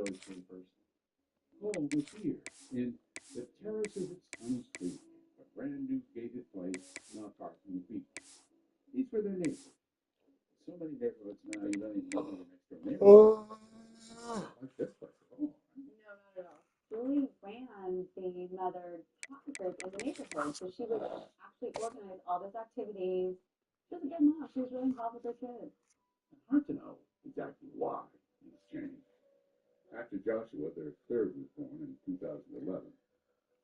place for a person. Home was here in the terraces of Sun Street, a brand new gated place not far from the beach. These were their neighbors. So many neighborhoods now, you don't even know the next door neighborhood. Like this place at all. No, not at all. Julie ran the mother talk group in the neighborhood, so she would actually organize all those activities. She was a good mom. She was really involved with her kids. It's hard to know exactly why things changed. After Joshua, their third, was born in 2011,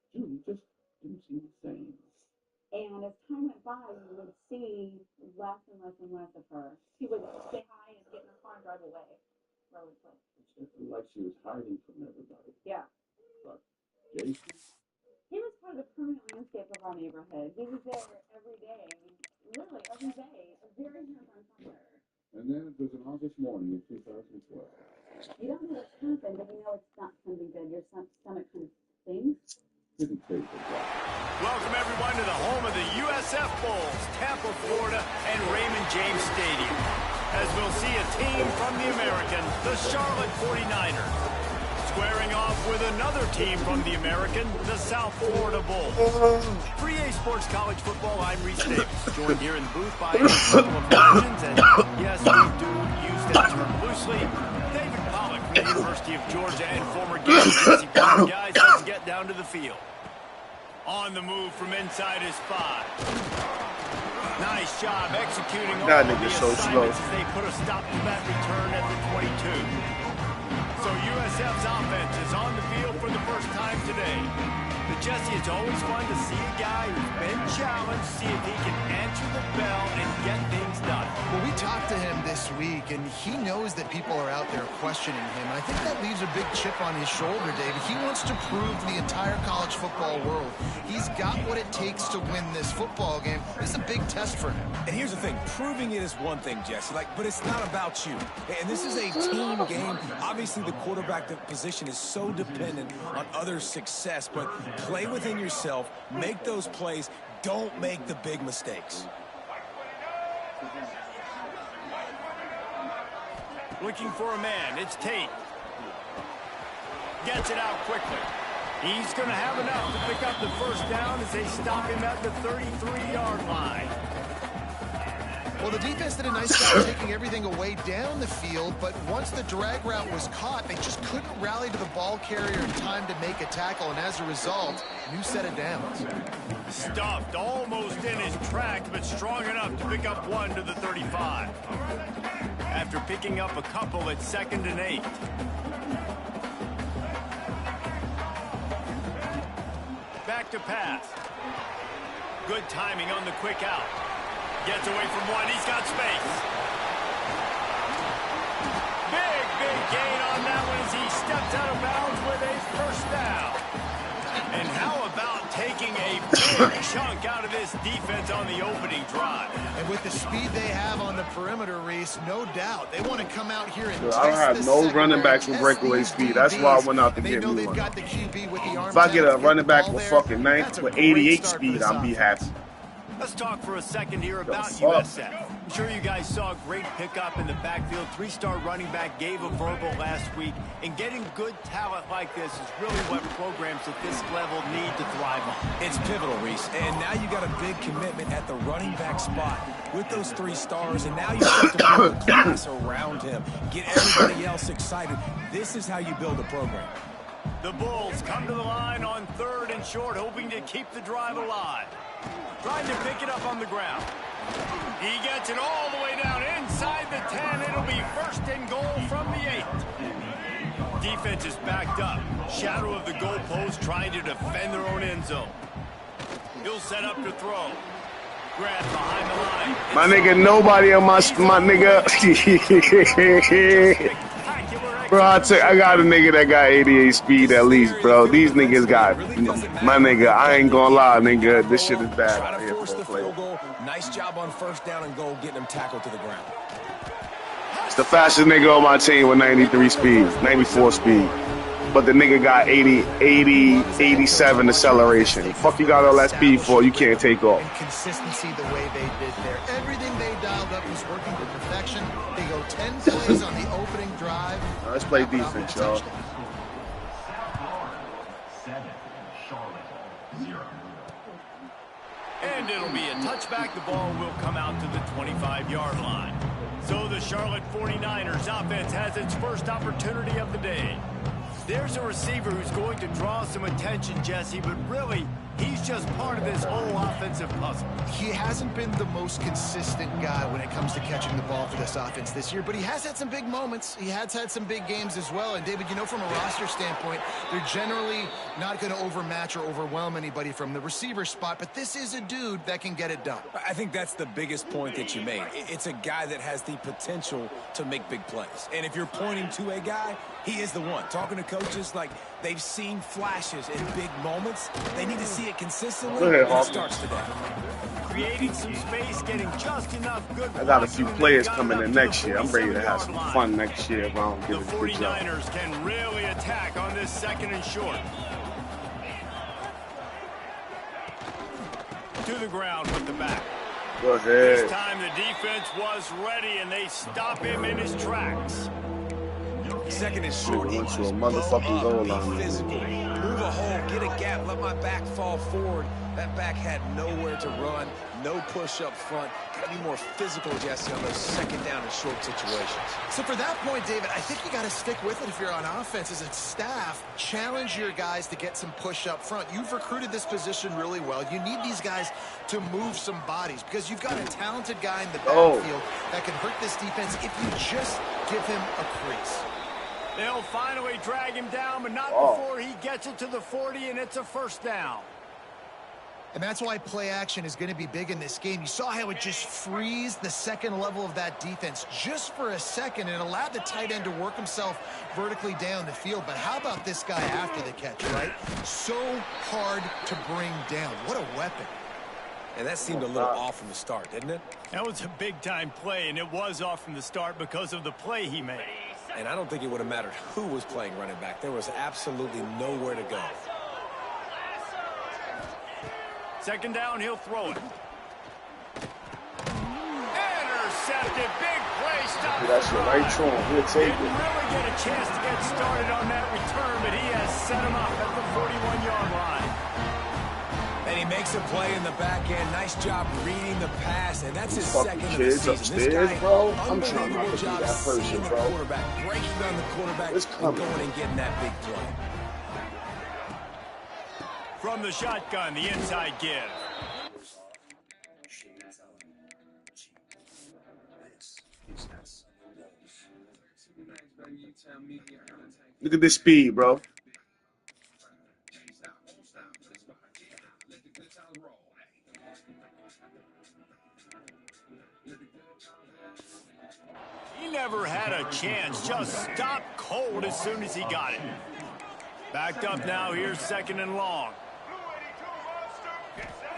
Julie just didn't seem the same. And as time went by, you would see less and less and less of her. She would say hi and get in her car and drive away. It's like she was hiding from everybody. Yeah. But Jason? He was part of the permanent landscape of our neighborhood. He was there every day. I mean, literally every day. A very hands-on father. And then it was an August morning in 2012. You don't know what's happened, but you know it's not something good. Your stomach kind of stings. Didn't take the job. Welcome, everyone, to the home of the USF Bulls, Tampa, Florida, and Raymond James Stadium. As we'll see a team from the American, the Charlotte 49ers, squaring off with another team from the American, the South Florida Bulls. For EA Sports College Football, I'm Reese Davis, joined here in the booth by a couple of legends, and yes, we do use that term loosely. David Pollock from the University of Georgia and former Jesse Power guys. Let's get down to the field. On the move from inside his 5. Nice job executing all of the assignments as they put a stop to that return at the 22. So USF's offense is on the field for the first time today. But Jesse, it's always fun to see a guy who's been challenged, see if he can answer the bell and get things done. Well, we talked to him this week, and he knows that people are out there questioning him. And I think that leaves a big chip on his shoulder, David. He wants to prove to the entire college football world he's got what it takes to win this football game. This is a big test for him. And here's the thing. Proving it is one thing, Jesse, but it's not about you. And this is a team game. Obviously, the quarterback position is so dependent on others' success, but play within yourself, make those plays, don't make the big mistakes. Looking for a man, it's Tate. Gets it out quickly. He's going to have enough to pick up the first down as they stop him at the 33-yard line. Well, the defense did a nice job taking everything away down the field, but once the drag route was caught, they just couldn't rally to the ball carrier in time to make a tackle, and as a result, new set of downs. Stuffed almost in his tracks, but strong enough to pick up one to the 35. After picking up a couple at 2nd and 8. Back to pass. Good timing on the quick out. Gets away from one. He's got space. Big gain on that one as he steps out of bounds with a first down. And how about taking a big chunk out of this defense on the opening drive? And with the speed they have on the perimeter, Reese, no doubt they want to come out here and test I have no running backs with breakaway speed. That's why I went out to get me one. If I get a running back with fucking 88 speed, I'll be happy. Let's talk for a second here about USF. I'm sure you guys saw a great pickup in the backfield. 3-star running back gave a verbal last week. And getting good talent like this is really what programs at this level need to thrive on. It's pivotal, Reese. And now you got a big commitment at the running back spot with those 3 stars. And now you start to build a class around him. Get everybody else excited. This is how you build a program. The Bulls come to the line on 3rd and short, hoping to keep the drive alive. Trying to pick it up on the ground. He gets it all the way down inside the 10. It'll be 1st and goal from the 8. Defense is backed up. Shadow of the goalpost trying to defend their own end zone. He'll set up to throw. Grab behind the line. My nigga, nobody on my nigga. Bro, I got a nigga that got 88 speed at least, bro. These niggas got, my nigga, I ain't gonna lie, nigga. This shit is bad out here for the player. Nice job on 1st down and goal, getting him tackled to the ground. It's the fastest nigga on my team with 93 speed, 94 speed. But the nigga got 87 acceleration. Fuck you got all that speed for? You can't take off. And consistency the way they did there. Everything they dialed up was working to perfection. They go 10 plays on the opening drive. Let's play defense, y'all. And it'll be a touchback. The ball will come out to the 25-yard line. So the Charlotte 49ers offense has its first opportunity of the day. There's a receiver who's going to draw some attention, Jesse, but really, he's just part of this whole offensive puzzle. He hasn't been the most consistent guy when it comes to catching the ball for this offense this year, but he has had some big moments. He has had some big games as well. And, David, you know, from a roster standpoint, they're generally not going to overmatch or overwhelm anybody from the receiver spot, but this is a dude that can get it done. I think that's the biggest point that you made. It's a guy that has the potential to make big plays. And if you're pointing to a guy, he is the one. Talking to coaches, like, they've seen flashes in big moments. They need to see it consistently. Go ahead, and it Hawk. starts today. Creating some space, getting just enough good. I got a few players coming in next year. I'm ready to have some fun next year if I don't The give a good job. 49ers can really attack on this second and short. To the ground with the back. Go This ahead. time the defense was ready, and they stop him in his tracks. Second is short. Went to a Eagles. motherfucking Go goal up, line. be physical. Move a hole, get a gap, let my back fall forward. That back had nowhere to run, no push up front. Got to be more physical, Jesse, on those second down and short situations. So for that point, David, I think you got to stick with it if you're on offense as a staff. Challenge your guys to get some push up front. You've recruited this position really well. You need these guys to move some bodies because you've got a talented guy in the backfield that can hurt this defense if you just give him a crease. They'll finally drag him down, but not before he gets it to the 40, and it's a first down. And that's why play action is going to be big in this game. You saw how it just frees the second level of that defense just for a second and allowed the tight end to work himself vertically down the field. But how about this guy after the catch, right? So hard to bring down. What a weapon. And that seemed a little off from the start, didn't it? That was a big-time play, and it was off from the start because of the play he made. And I don't think it would have mattered who was playing running back. There was absolutely nowhere to go. Second down, he'll throw it. Intercepted, big play, stop. That shit right to him. He'll take Didn't it. really get a chance to get started on that return, but he has set him up at the 41-yard line. And he makes a play in the back end. Nice job reading the pass, and that's his Fucking second of the kids season. This upstairs, guy, bro. I'm trying not to unbelievable be job that person, seeing the bro. quarterback, breaking down the quarterback, It's and coming. going and getting that big play. From the shotgun, the inside give. Look at this speed, bro. He never had a chance, just stopped cold as soon as he got it. Backed up now, here's second and long.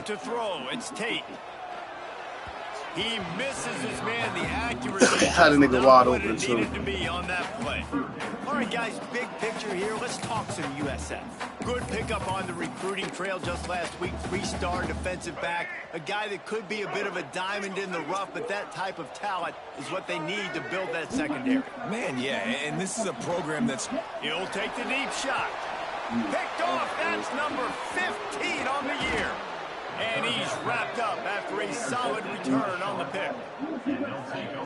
To throw, it's Tate. He misses his man, the accuracy. Had a nigga not wide what open, it too. needed to be on that play. All right, guys, big picture here. Let's talk some USF. Good pickup on the recruiting trail just last week. 3-star defensive back. A guy that could be a bit of a diamond in the rough, but that type of talent is what they need to build that secondary. Man, yeah, and this is a program that's... He'll take the deep shot. Picked off. That's number 15 on the year. And he's wrapped up after a solid return on the pick.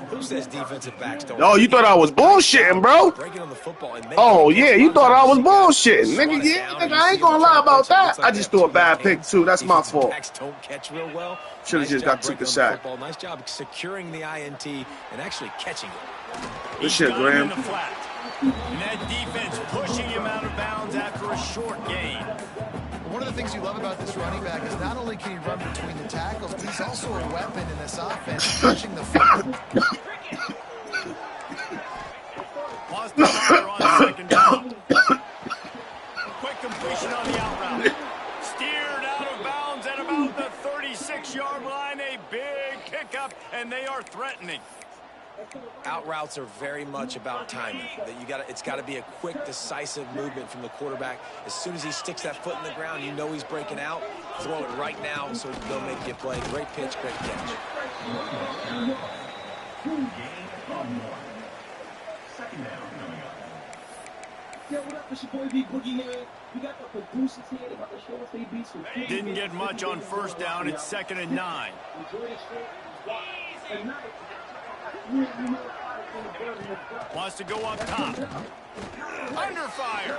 Who says defensive backs don't... Oh, you thought I was bullshitting, bro? Breaking on the football and Oh, yeah, you thought I was bullshitting. Nigga, yeah, nigga, I ain't gonna lie about that. I just threw a bad pick, too. That's my fault. Backs don't catch real well. Should've just got took the sack. Nice job securing the INT and actually catching it. Good shit, Graham. In the flat. And that defense pushing him out of bounds after a short gain. One of the things you love about this running back is not only can he run between the tackles, but he's also a weapon in this offense, catching the football. Lost the power on second down. Quick completion on the out route. Steered out of bounds at about the 36-yard line. A big pickup, and they are threatening. Out routes are very much about timing. It's got to be a quick, decisive movement from the quarterback. As soon as he sticks that foot in the ground, you know he's breaking out. Throw it right now so he can go make a play. Great pitch, great catch. Didn't get much on first down. It's 2nd and 9. Wants to go up top. Under fire.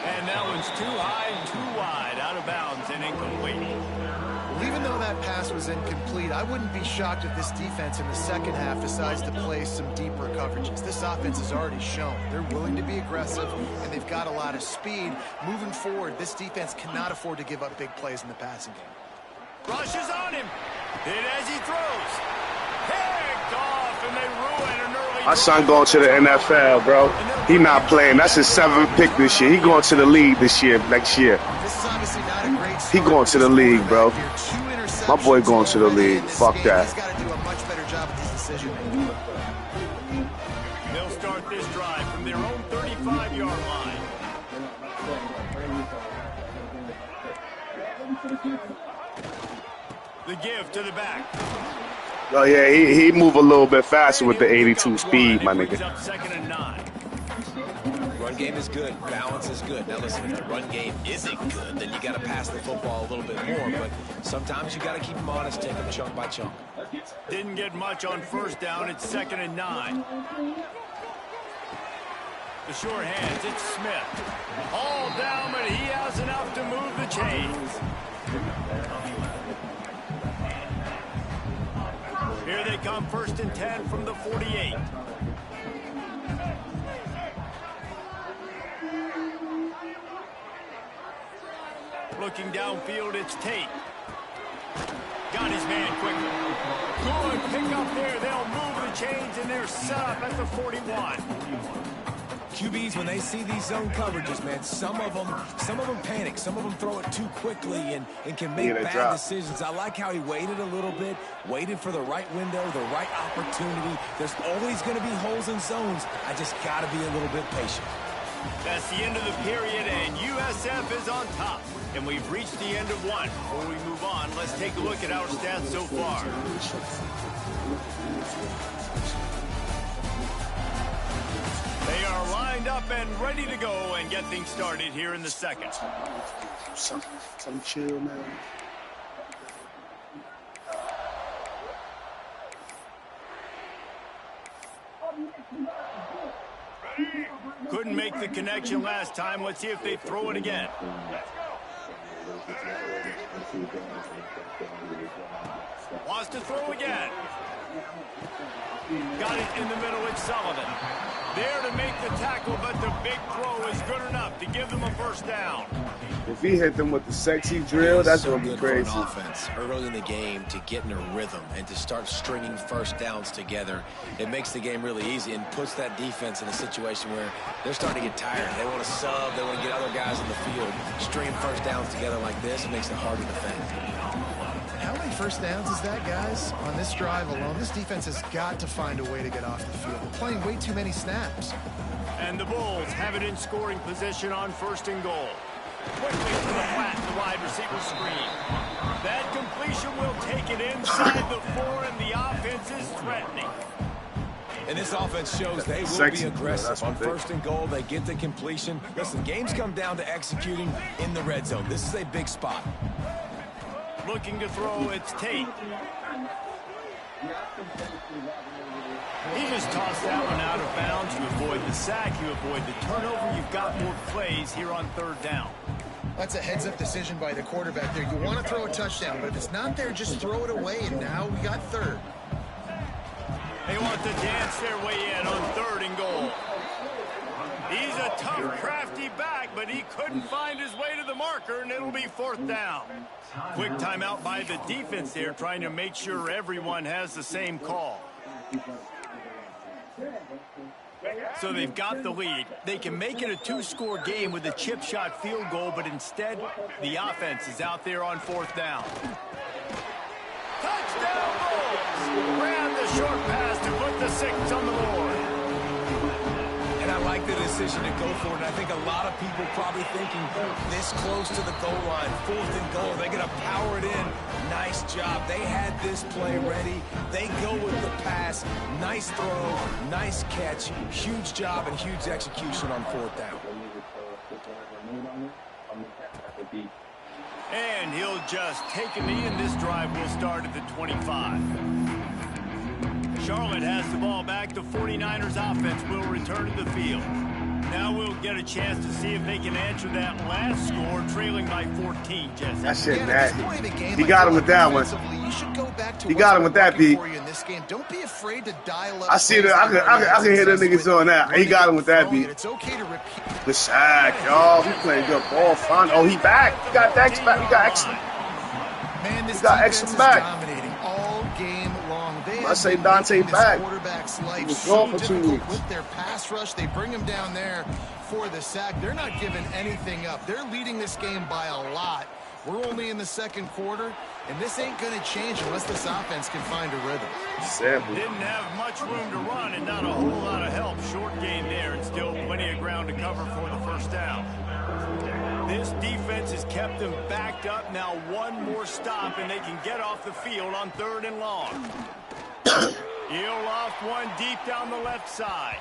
And that one's too high and too wide. Out of bounds and incomplete. Well, even though that pass was incomplete, I wouldn't be shocked if this defense in the second half decides to play some deeper coverages. This offense has already shown they're willing to be aggressive, and they've got a lot of speed. Moving forward, this defense cannot afford to give up big plays in the passing game. Rushes on him. Hit as he throws. Picked off, and they ruin an early. My son going to the NFL, bro. He not playing. That's his 7th pick this year. He going to the league this year, next year. This is obviously not a great start. He going to the league, bro. My boy going to the league. Fuck that. He's got to do a much better job at these decision-making. They'll start this drive from their own 35-yard line. The give to the back. Oh, yeah, he move a little bit faster with the 82 speed, my nigga. Up 2nd and 9. Run game is good. Balance is good. Now listen, if the run game isn't good, then you got to pass the football a little bit more. But sometimes you got to keep them honest, take them chunk by chunk. Didn't get much on first down. It's 2nd and 9. The short hands. It's Smith. All down, but he has enough to move the chains. Here they come, 1st and 10 from the 48. Looking downfield, it's Tate. Got his man quickly. Good pick up there. They'll move the chains, and they're set up at the 41. QBs, when they see these zone coverages, man, some of them panic. Some of them throw it too quickly and can make bad decisions. I like how he waited a little bit, waited for the right window, the right opportunity. There's always going to be holes in zones. I just got to be a little bit patient. That's the end of the period, and USF is on top. And we've reached the end of one. Before we move on, let's take a look at our stats so far. They are lined up and ready to go and get things started here in the second. Some chill, man. Couldn't make the connection last time. Let's see if they throw it again. Wants to throw again. Got it in the middle. It's Sullivan. There to make the tackle, but the big throw is good enough to give them a first down. If he hit them with the sexy drill, that's going to be crazy. For an offense early in the game to get in a rhythm and to start stringing first downs together, it makes the game really easy and puts that defense in a situation where they're starting to get tired. They want to sub. They want to get other guys on the field. Stringing first downs together like this makes it hard to defend. How many first downs is that, guys? On this drive alone, this defense has got to find a way to get off the field. They're playing way too many snaps. And the Bulls have it in scoring position on 1st and goal. Quickly to the flat, the wide receiver screen. That completion will take it inside the 4, and the offense is threatening. And this offense shows they will be aggressive. On 1st and goal, they get the completion. Listen, games come down to executing in the red zone. This is a big spot. Looking to throw, it's Tate. He just tossed that one out of bounds. You avoid the sack, you avoid the turnover. You've got more plays here on 3rd down. That's a heads-up decision by the quarterback there. You want to throw a touchdown, but if it's not there, just throw it away, and now we got 3rd. They want to dance their way in on 3rd and goal. He's a tough, crafty back, but he couldn't find his way to the marker, and it'll be 4th down. Quick timeout by the defense there, trying to make sure everyone has the same call. So they've got the lead. They can make it a 2-score game with a chip shot field goal, but instead, the offense is out there on 4th down. Touchdown Bulls! Ran the short pass to put the 6 on the board. And I like like the decision to go for it. And I think a lot of people probably thinking this close to the goal line, 4th and goal, they're going to power it in. Nice job. They had this play ready. They go with the pass. Nice throw, nice catch. Huge job and huge execution on 4th down. And he'll just take a knee, and this drive will start at the 25. Charlotte has the ball back. The 49ers offense will return to the field. Now we'll get a chance to see if they can answer that last score, trailing by 14, Jesse. That shit nasty. He got him with that one. He got him with that beat. Don't be afraid to dial up. I see that. I can hear the niggas on that. He got him with that beat. It's okay to repeat. The sack, y'all. He playing good ball. Fine. Oh, he back. He got Dex back. He got X. Man, this he got X back. Dominating all game long. I say Dante back. He was gone for 2 weeks. With their pass rush, they bring him down there for the sack. They're not giving anything up. They're leading this game by a lot. We're only in the 2nd quarter, and this ain't going to change unless this offense can find a rhythm. Sample. Didn't have much room to run and not a whole lot of help. Short gain there, and still plenty of ground to cover for the 1st down. This defense has kept them backed up. Now one more stop, and they can get off the field on 3rd and long. He'll loft one deep down the left side.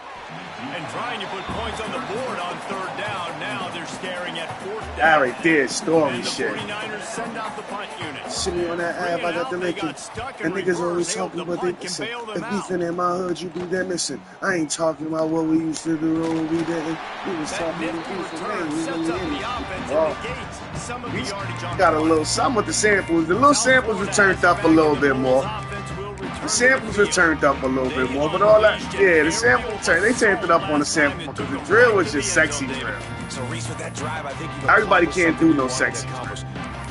And trying to put points on the board on 3rd down. Now they're staring at 4th down. That right there, stormy shit. 49ers send out the punt unit. Sitting on that app, I got the linking. And niggas always talking about they missing. If beefing in my hood, you be there missing. I ain't talking about what we used to do when we didn't. We was talking about beefing. Got a little something with the samples. The little samples were turned up a little bit more. The samples were turned up a little bit more, but all that, yeah, the sample they turned it up on the sample because the drill was just sexy drill. So Reese, with that drive, I think everybody can't do no sexy.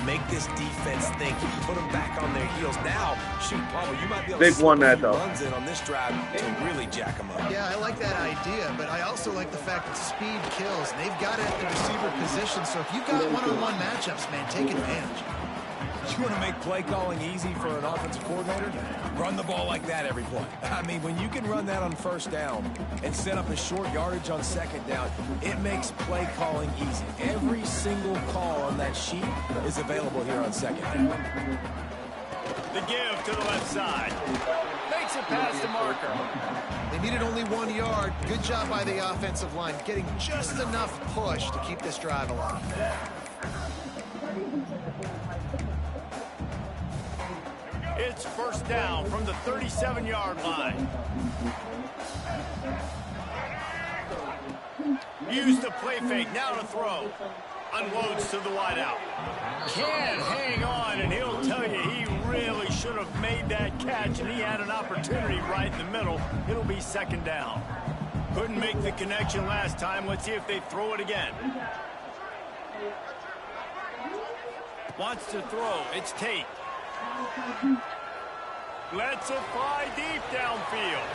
Make this defense think. Put them back on their heels. Now, shoot, Paulo, you might be able They've to won that though. Runs in on this drive to really jack them up. Yeah, I like that idea, but I also like the fact that speed kills. They've got it at the receiver position, so if you've got one-on-one matchups, man, take advantage. You want to make play calling easy for an offensive coordinator? Run the ball like that every play. I mean, when you can run that on 1st down and set up a short yardage on 2nd down, it makes play calling easy. Every single call on that sheet is available here on 2nd down. The give to the left side. Makes it past the marker. They needed only 1 yard. Good job by the offensive line, getting just enough push to keep this drive alive. It's 1st down from the 37-yard line. Use the play fake, now to throw. Unloads to the wideout. Can't hang on, and he'll tell you he really should have made that catch, and he had an opportunity right in the middle. It'll be 2nd down. Couldn't make the connection last time. Let's see if they throw it again. Wants to throw. It's Tate. Lets it fly deep downfield.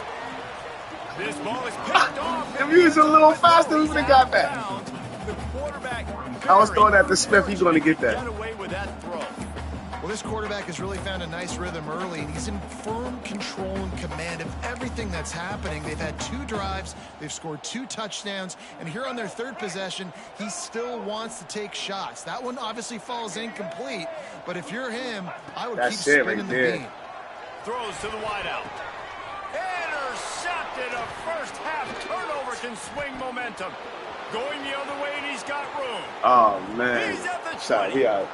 This ball is picked off. If he was a little faster, we would have got that. I was throwing at the Smith. He's going to get that. Get away with that throw. Well, this quarterback has really found a nice rhythm early, and he's in firm control and command of everything that's happening. They've had 2 drives. They've scored 2 touchdowns. And here on their 3rd possession, he still wants to take shots. That one obviously falls incomplete. But if you're him, I would keep spinning the beam. Throws to the wideout. Intercepted. A first-half turnover can swing momentum. Going the other way, and he's got room. Oh, man. He's at the 20. He out.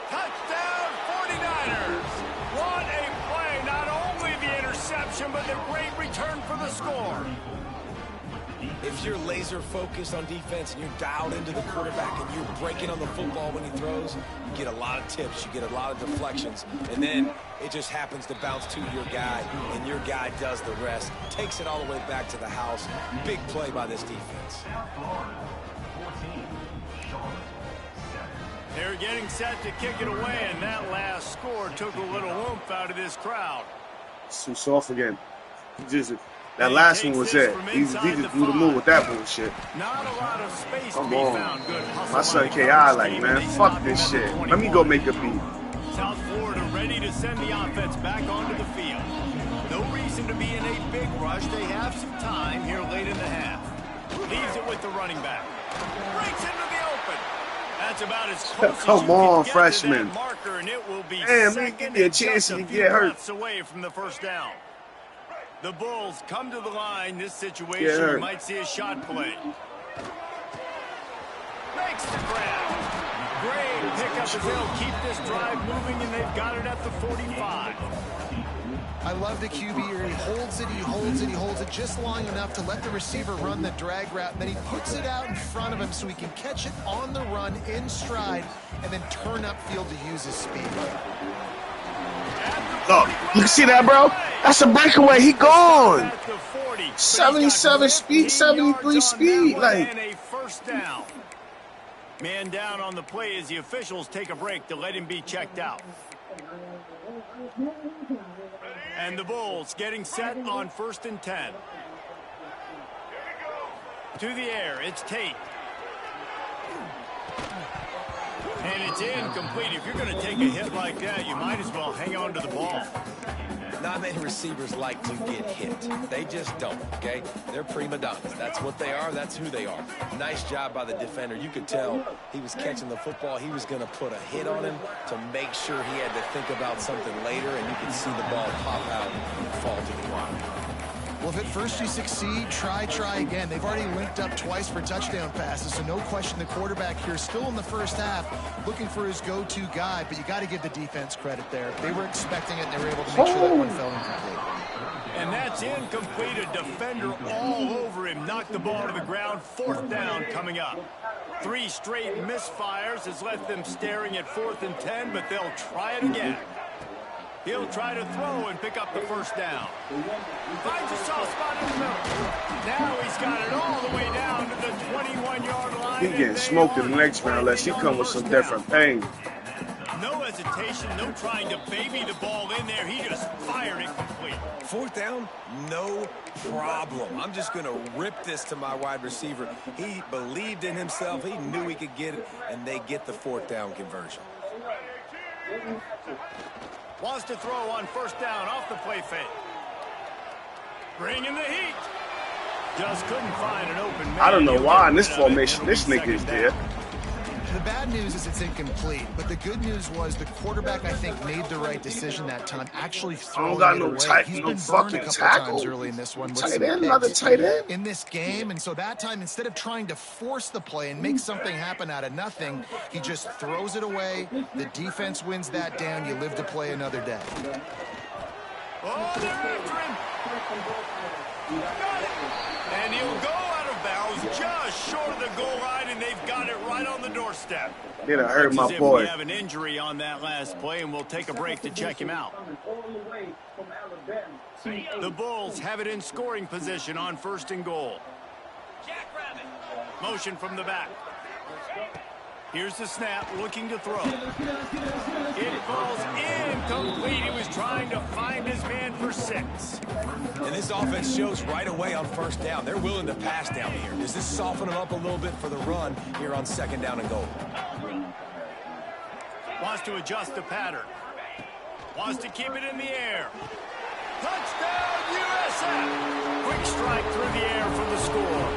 Touchdown, 49ers. What a play. Not only the interception, but the great return for the score. If you're laser focused on defense and you're dialed into the quarterback and you're breaking on the football when he throws, you get a lot of tips, you get a lot of deflections, and then it just happens to bounce to your guy, and your guy does the rest, takes it all the way back to the house. Big play by this defense. They're getting set to kick it away, and that last score took a little oomph out of this crowd. It's too soft again. That last one was it. He just blew the move with that bullshit. Not a lot of space Come to be on. found. Good hustle. My son K.I. like, man, fuck this shit. Let me go make a beat. South Florida ready to send the offense back onto the field. No reason to be in a big rush. They have some time here late in the half. The running back. Breaks into the open. That's about as close as Come you on, can get freshman. to that marker, and it will be Damn, second give me a and chance just to few get hurt. breaths away from the first down. The Bulls come to the line. This Get situation, hurt. you might see a shot play. Makes the grab. Great pickup as they'll keep this drive moving, and they've got it at the 45. I love the QB here. He holds it, he holds it, he holds it just long enough to let the receiver run the drag route, and then he puts it out in front of him so he can catch it on the run in stride and then turn upfield to use his speed. Look, you see that, bro? That's a breakaway. He gone. 77 speed, 73 speed. Like, and a first down. Man down on the play as the officials take a break to let him be checked out. And the Bulls getting set on 1st and 10. To the air, it's Tate. And it's incomplete. If you're going to take a hit like that, you might as well hang on to the ball. Not many receivers like to get hit. They just don't, okay? They're prima donnas. That's what they are. That's who they are. Nice job by the defender. You could tell he was catching the football. He was going to put a hit on him to make sure he had to think about something later, and you could see the ball pop out and fall to the ground. Well, if at first you succeed, try again. They've already linked up twice for touchdown passes, so no question the quarterback here still in the first half looking for his go-to guy, but you got to give the defense credit there. They were expecting it, and they were able to make sure that one fell incomplete. And that's incomplete. A defender all over him. Knocked the ball to the ground. 4th down coming up. 3 straight misfires has left them staring at 4th and 10, but they'll try it again. He'll try to throw and pick up the first down. Finds a soft spot in the middle. Now he's got it all the way down to the 21-yard line. he getting smoked in the next round unless he come with some different pain. No hesitation, no trying to baby the ball in there. He just fired it complete. 4th down, no problem. I'm just going to rip this to my wide receiver. He believed in himself. He knew he could get it, and they get the 4th down conversion. Wants to throw on 1st down off the play fake. Bringing the heat. Just couldn't find an open man. I don't know why in this formation this nigga is there. The bad news is it's incomplete, but the good news was the quarterback, I think, made the right decision that time, actually throwing got it no away. tight- He's no been fucking burned a couple tackle. times early in this one. With Tight some end, picks another tight end. in this game, and so that time, instead of trying to force the play and make something happen out of nothing, he just throws it away. The defense wins that down. You live to play another day. Oh, they're after him. Got it. And he'll go out of bounds just short of the goal line, and they've got it right on the doorstep. They done hurt Looks my as if boy. we have an injury on that last play, and we'll take a break to check him out. The Bulls have it in scoring position on 1st and goal. Motion from the back. Here's the snap, looking to throw. It falls incomplete. He was trying to find his man for 6. And this offense shows right away on 1st down. They're willing to pass down here. Does this soften them up a little bit for the run here on 2nd down and goal? Wants to adjust the pattern. Wants to keep it in the air. Touchdown, USF! Quick strike through the air for the score.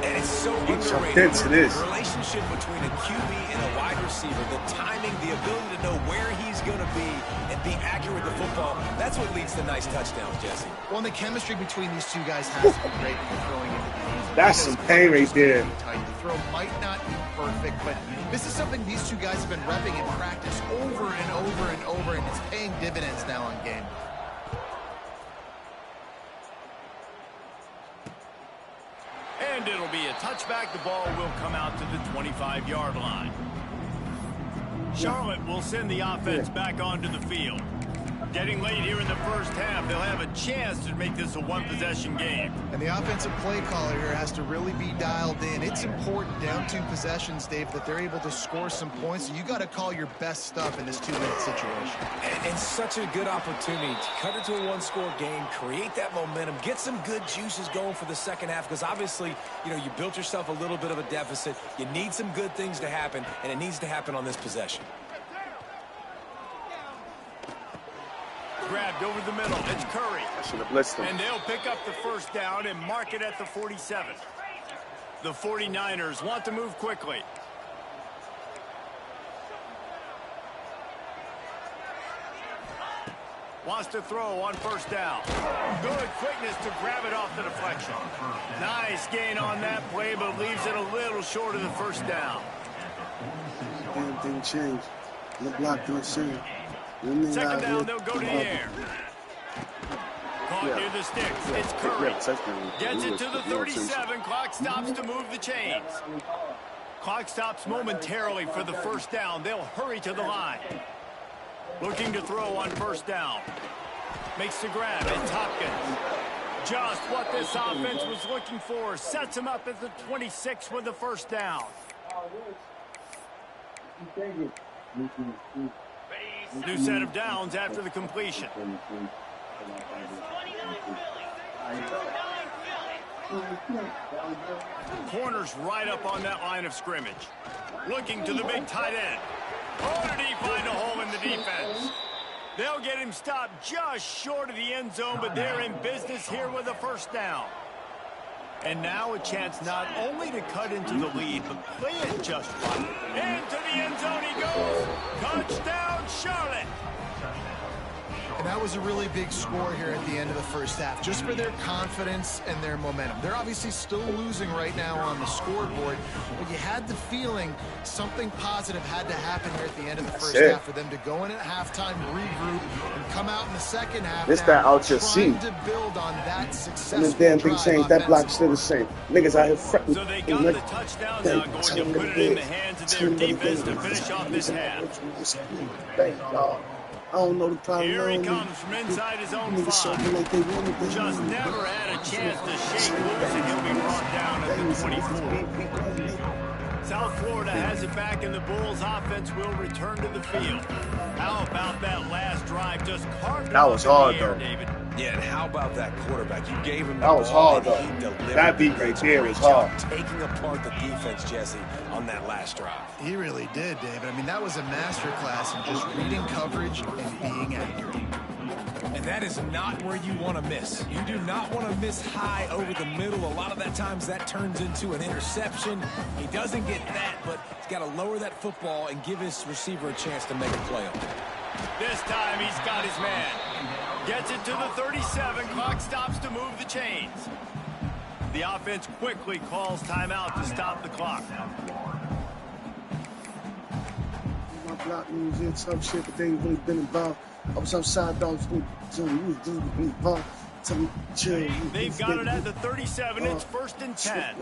And it's so He's underrated. into this. The relationship between a QB and a wide receiver, the timing, the ability to know where he's going to be and be accurate with the football, that's what leads to nice touchdowns, Jesse. Well, and the chemistry between these two guys has to be great when you're throwing into the That's some pain right there. The throw might not be perfect, but this is something these two guys have been repping in practice over and over and over, and it's paying dividends now on game. And it'll be a touchback. The ball will come out to the 25-yard line. Charlotte will send the offense back onto the field. Getting late here in the first half, they'll have a chance to make this a one-possession game. And the offensive play caller here has to really be dialed in. It's important down 2 possessions, Dave, that they're able to score some points. So you got to call your best stuff in this 2-minute situation. And such a good opportunity to cut it to a 1-score game, create that momentum, get some good juices going for the second half, because obviously, you know, you built yourself a little bit of a deficit. You need some good things to happen, and it needs to happen on this possession. Grabbed over the middle. It's Curry. I should have blitzed him. And they'll pick up the first down and mark it at the 47. The 49ers want to move quickly. Wants to throw on first down. Good quickness to grab it off the deflection. Nice gain on that play, but leaves it a little short of the first down. Damn thing changed. The block don't change. Second down, they'll go to the air. Caught near the sticks. It's Curry. Gets it to the 37. Clock stops to move the chains. Clock stops momentarily for the first down. They'll hurry to the line. Looking to throw on first down. Makes the grab, and Hopkins. Just what this offense was looking for. Sets him up at the 26 with the first down. New set of downs after the completion. Corners right up on that line of scrimmage. Looking to the big tight end. Oh, did he find a hole in the defense? They'll get him stopped just short of the end zone, but they're in business here with a first down. And now a chance not only to cut into the lead, but play it just right. Into the end zone he goes. Touchdown, Charlotte. And that was a really big score here at the end of the first half, just for their confidence and their momentum. They're obviously still losing right now on the scoreboard, but you had the feeling something positive had to happen here at the end of the first half for them to go in at halftime, regroup, and come out in the second half. This that out your seat. To build on that successful And this damn thing changed. That block's still the same. Niggas out here fretting. So they got the touchdown now, going to put it in the hands of their defense to finish off this half. Thank y'all. I don't know the problem. Here he comes from inside his own 5. Just never had a chance to shake loose, and he'll be brought down at the 24. South Florida has it back, and the Bulls offense will return to the field. How about that last drive? Just carved it That was hard, air, though. David. Yeah, and how about that quarterback? You gave him the That was ball, hard, and though. he delivered. That beat right there was Great job hard. taking apart the defense, Jesse, on that last drive. He really did, David. I mean, that was a masterclass in just reading coverage and being accurate. And that is not where you want to miss. You do not want to miss high over the middle. A lot of that times that turns into an interception. He doesn't get that, but he's got to lower that football and give his receiver a chance to make a play on it. This time he's got his man. Gets it to the 37. Clock stops to move the chains. The offense quickly calls timeout to stop the clock. My block moves in tough shit, but they ain't really been involved. I was outside, dogs. Tell me, chill. They've got it at the 37. It's 1st and 10.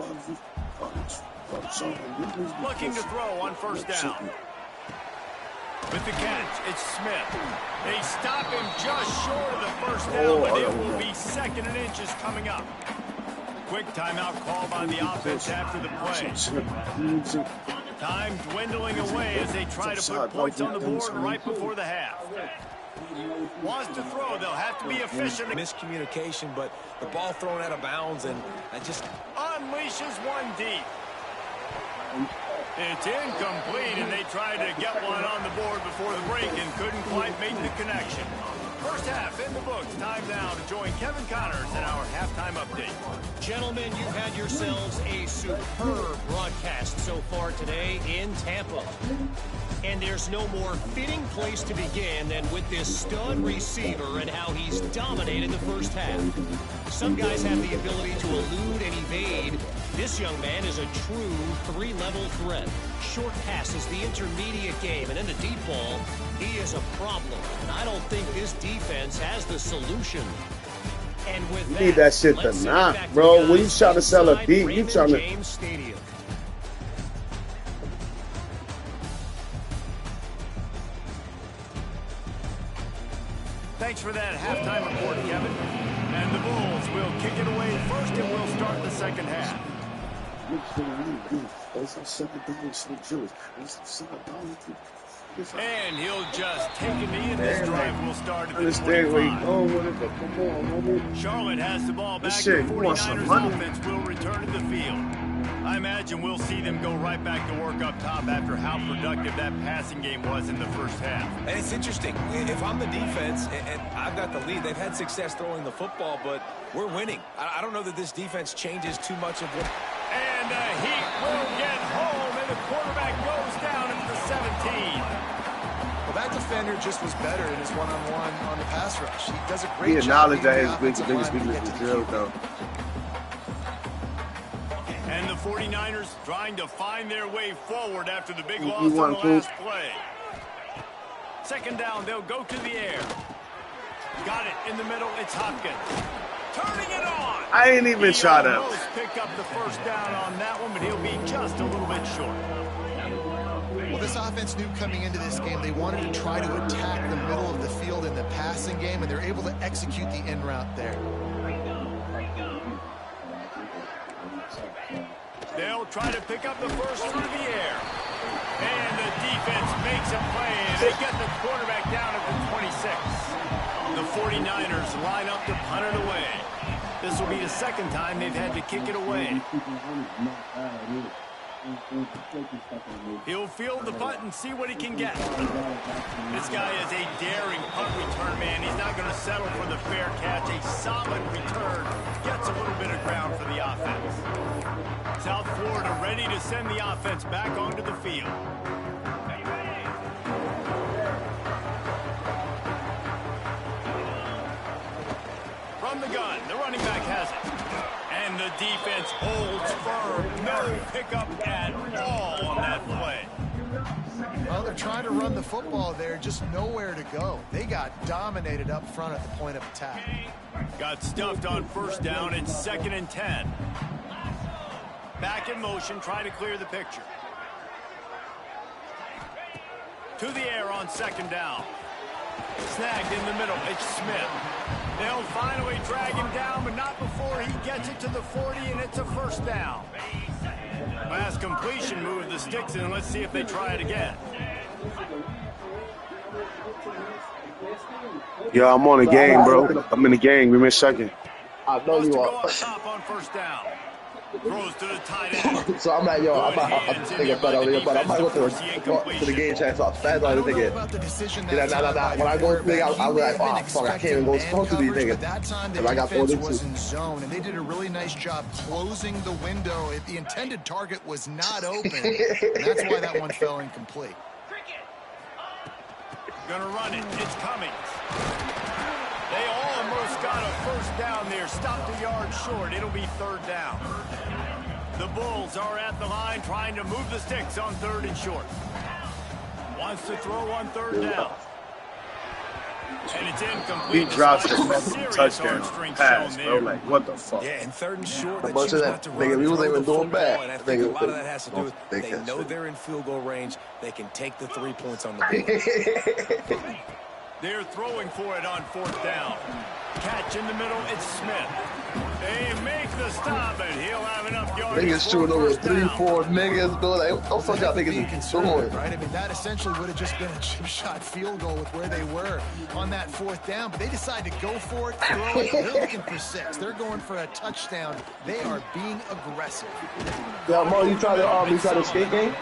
Looking to throw on first down. With the catch, it's Smith. They stop him just short of the first down, but it will be 2nd and inches coming up. Quick timeout call by the offense after the play. Time dwindling away as they try to put points on the board right before the half. Wants to throw, they'll have to be efficient. Miscommunication, but the ball thrown out of bounds, and that just unleashes one deep. It's incomplete, and they tried to get one on the board before the break and couldn't quite make the connection. First half in the books. Time now to join Kevin Connors in our halftime update. Gentlemen, you've had yourselves a superb broadcast so far today in Tampa. And there's no more fitting place to begin than with this stud receiver and how he's dominated the first half. Some guys have the ability to elude and evade. This young man is a true 3-level threat. Short passes, the intermediate game, and in the deep ball, he is a problem. And I don't think this defense has the solution. And with You need that shit to knock, bro. When you trying to sell a beat, you trying to... James Stadium. Thanks for that halftime report, Kevin. And the Bulls will kick it away first, and we'll start the second half. And he'll just take a knee, and this drive will start at the 25. Charlotte has the ball back. The 49ers offense will return to the field. I imagine we'll see them go right back to work up top after how productive that passing game was in the first half. And it's interesting. If I'm the defense and I've got the lead, they've had success throwing the football, but we're winning. I don't know that this defense changes too much of what... And the Heat will get home, and the quarterback goes down at the 17. Well, that defender just was better in his one-on-one on the pass rush. He does a great He job. acknowledged that his biggest weakness is drill, though. And the 49ers trying to find their way forward after the big loss on the last play. Second down, they'll go to the air. Got it in the middle, it's Hopkins. Turning it on. I ain't even try to. Almost picked up the first down on that one, but he'll be just a little bit short. Well, this offense knew coming into this game they wanted to try to attack the middle of the field in the passing game, and they're able to execute the in route there. They'll try to pick up the first through the air. And the defense makes a play. They get the quarterback down at the 26. The 49ers line up to punt it away. This will be the second time they've had to kick it away. He'll field the punt and see what he can get. This guy is a daring punt return man. He's not going to settle for the fair catch. A solid return. Gets a little bit of ground for the offense. South Florida ready to send the offense back onto the field. From the gun, the running back has it. And the defense holds firm. No pickup at all on that play. Well, they're trying to run the football there, just nowhere to go. They got dominated up front at the point of attack. Got stuffed on first down. It's 2nd and 10. Back in motion, trying to clear the picture. To the air on 2nd down. Snagged in the middle. It's Smith. They'll finally drag him down, but not before he gets it to the 40, and it's a first down. Last completion moved the sticks in. Let's see if they try it again. Yo, I'm on the game, bro. I'm in the game. We missed second. I know you Go are. up top on first down. Throws to the tight end. So I'm like, yo, I'm thinking better over here, but I'm not going to the game chat, so I'm fast on this nigga. Nah. When I go to the thing, I'm like, oh, fuck, I can't even go talk to these niggas. That time the I got defense 42. was in zone, and they did a really nice job closing the window. If the intended target was not open, and that's why that one fell incomplete. Gonna run it. It's Cummings. They almost got a first down there. Stopped a yard short. It'll be 3rd down. The Bulls are at the line trying to move the sticks on 3rd and short. Wants to throw on 3rd down. And it's incomplete. He drops the Despite fucking serious touchdown hamstring pass, shown bro. there. Like, what the fuck? Yeah, and 3rd and short, they Much choose of that, not to nigga, run we and was throw even the doing football, bad. and I think a lot of that has to do with They they catch know it. they're in field goal range. They can take the 3 points on the board. They're throwing for it on 4th down. Catch in the middle, it's Smith. They make the stop, and he'll have enough yards. Niggas shooting over 3-4 niggas, bro. Like, what the fuck y'all Being niggas is conservative, doing? right? I mean, that essentially would have just been a chip shot field goal with where they were on that 4th down, but they decide to go for it, throw it. They're looking for 6. They're going for a touchdown. They are being aggressive. Yo, Mo, you try to escape game?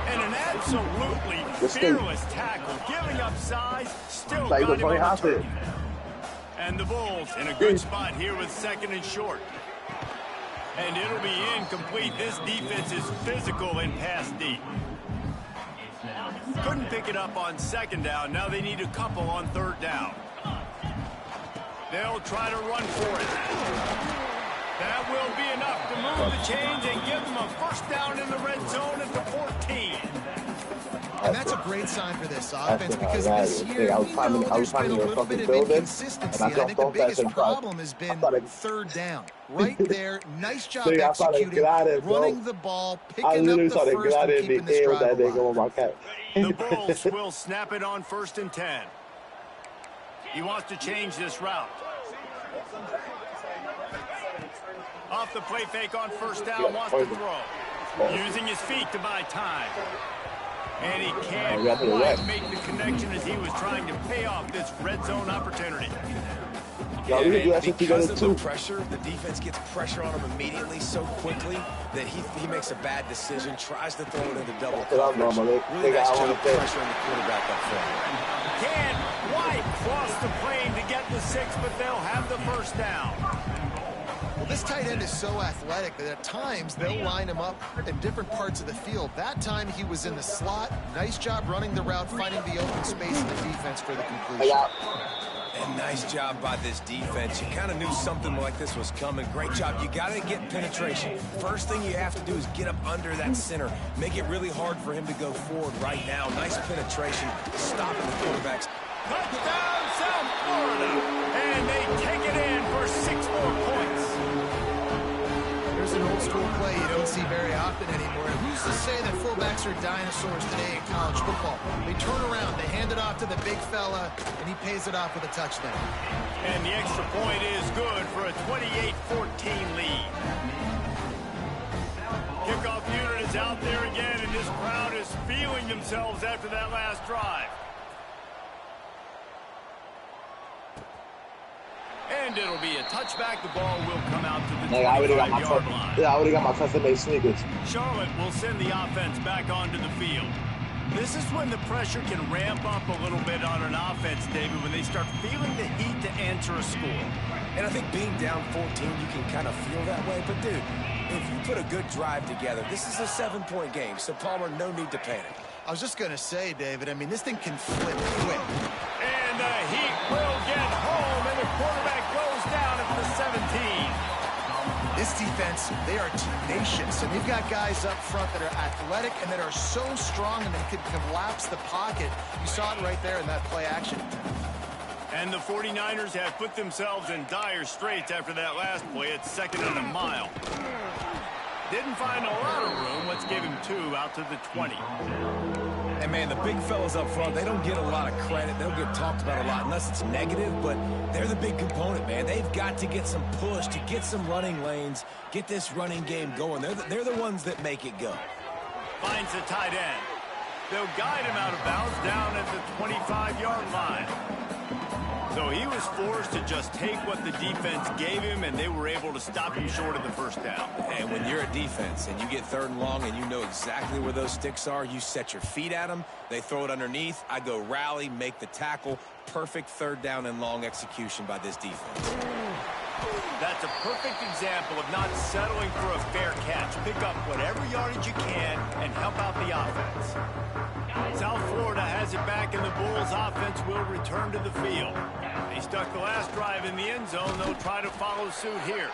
And an absolutely fearless tackle, giving up size, still Like, got him funny on the how turn. And the Bulls in a good spot here with 2nd and short. And it'll be incomplete. This defense is physical and pass deep. Couldn't pick it up on 2nd down. Now they need a couple on 3rd down. They'll try to run for it. That will be enough to move the chains and give them a first down in the red zone at the 14. And that's a great sign for this offense because this year, there's been a little bit of inconsistency. And I think the biggest problem has been 3rd down. Right there, nice job executing, running the ball, picking up the first and keeping the stride alive. The Bulls will snap it on 1st and 10. He wants to change this route. Off the play fake on 1st down, wants to throw. Using his feet to buy time. And he can't quite make the connection as he was trying to pay off this red zone opportunity. Because of the pressure, the defense gets pressure on him immediately so quickly that he makes a bad decision, tries to throw it into double coverage. Really nice job pressuring the quarterback up front. Can't quite cross the plane to get the 6, but they'll have the first down. Well, This tight end is so athletic that at times they'll line him up in different parts of the field. That time he was in the slot. Nice job running the route, finding the open space in the defense for the completion. And nice job by this defense. You kind of knew something like this was coming. Great job. You got to get penetration. First thing you have to do is get up under that center. Make it really hard for him to go forward right now. Nice penetration, stopping the quarterbacks. Touchdown, South Florida. And they take it in for 6 more points. There's an old school play you don't see very often anymore. Who's to say that fullbacks are dinosaurs today in college football? They turn around, they hand it off to the big fella, and he pays it off with a touchdown. And the extra point is good for a 28-14 lead. Kickoff unit is out there again, and this crowd is feeling themselves after that last drive. And it'll be a touchback. The ball will come out to the 25-yard line. Yeah, I already got my custom-made sneakers. Charlotte will send the offense back onto the field. This is when the pressure can ramp up a little bit on an offense, David, when they start feeling the heat to answer a score. And I think being down 14, you can kind of feel that way. But, dude, if you put a good drive together, this is a 7-point game. So, Palmer, no need to panic. I was just going to say, David, I mean, this thing can flip quick. And the heat will get home, and the quarterback goes down at the 17. This defense, they are tenacious, and they've got guys up front that are athletic and that are so strong and they can collapse the pocket. You saw it right there in that play action. And the 49ers have put themselves in dire straits after that last play. It's 2nd and a mile. Didn't find a lot of room. Let's give him 2 out to the 20. And, man, the big fellas up front, they don't get a lot of credit. They don't get talked about a lot unless it's negative, but they're the big component, man. They've got to get some push, to get some running lanes, get this running game going. They're the ones that make it go. Finds the tight end. They'll guide him out of bounds down at the 25-yard line. So he was forced to just take what the defense gave him, and they were able to stop him short of the first down. And when you're a defense and you get 3rd and long and you know exactly where those sticks are, you set your feet at them, they throw it underneath, I go rally, make the tackle. Perfect 3rd down and long execution by this defense. That's a perfect example of not settling for a fair catch. Pick up whatever yardage you can and help out the offense. South Florida has it back, and the Bulls offense will return to the field. They stuck the last drive in the end zone. They'll try to follow suit here.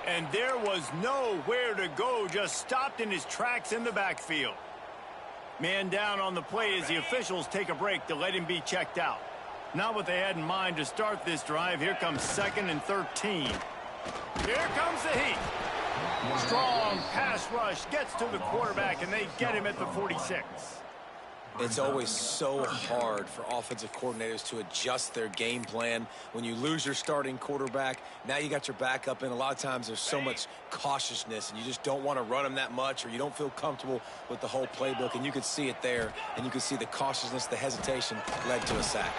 And there was nowhere to go, just stopped in his tracks in the backfield. Man down on the play as the officials take a break to let him be checked out. Not what they had in mind to start this drive. Here comes 2nd and 13. Here comes the heat. Strong pass rush gets to the quarterback, and they get him at the 46. It's always so hard for offensive coordinators to adjust their game plan. When you lose your starting quarterback, now you got your backup in. A lot of times there's so much cautiousness, and you just don't want to run them that much, or you don't feel comfortable with the whole playbook, and you could see it there, and you could see the cautiousness, the hesitation led to a sack.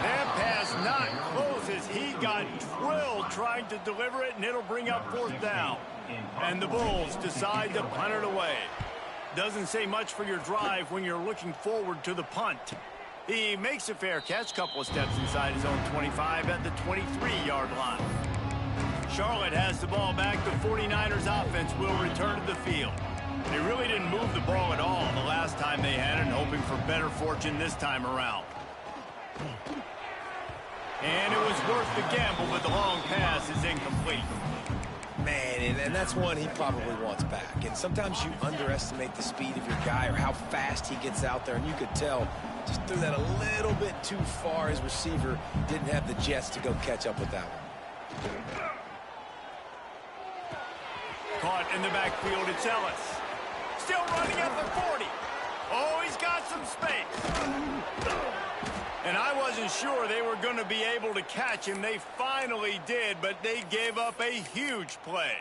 That pass not close as he got drilled trying to deliver it, and it'll bring up 4th down. And the Bulls decide to punt it away. Doesn't say much for your drive when you're looking forward to the punt. He makes a fair catch, couple of steps inside his own 25 at the 23-yard line. Charlotte has the ball back. The 49ers offense will return to the field. They really didn't move the ball at all the last time they had it, hoping for better fortune this time around. And it was worth the gamble, but the long pass is incomplete. Man, and that's one he probably wants back. And sometimes you underestimate the speed of your guy or how fast he gets out there, and you could tell just threw that a little bit too far. His receiver didn't have the jets to go catch up with that one. Caught in the backfield, it's Ellis. Still running at the 40. Oh, he's got some space. And I wasn't sure they were going to be able to catch him. They finally did, but they gave up a huge play.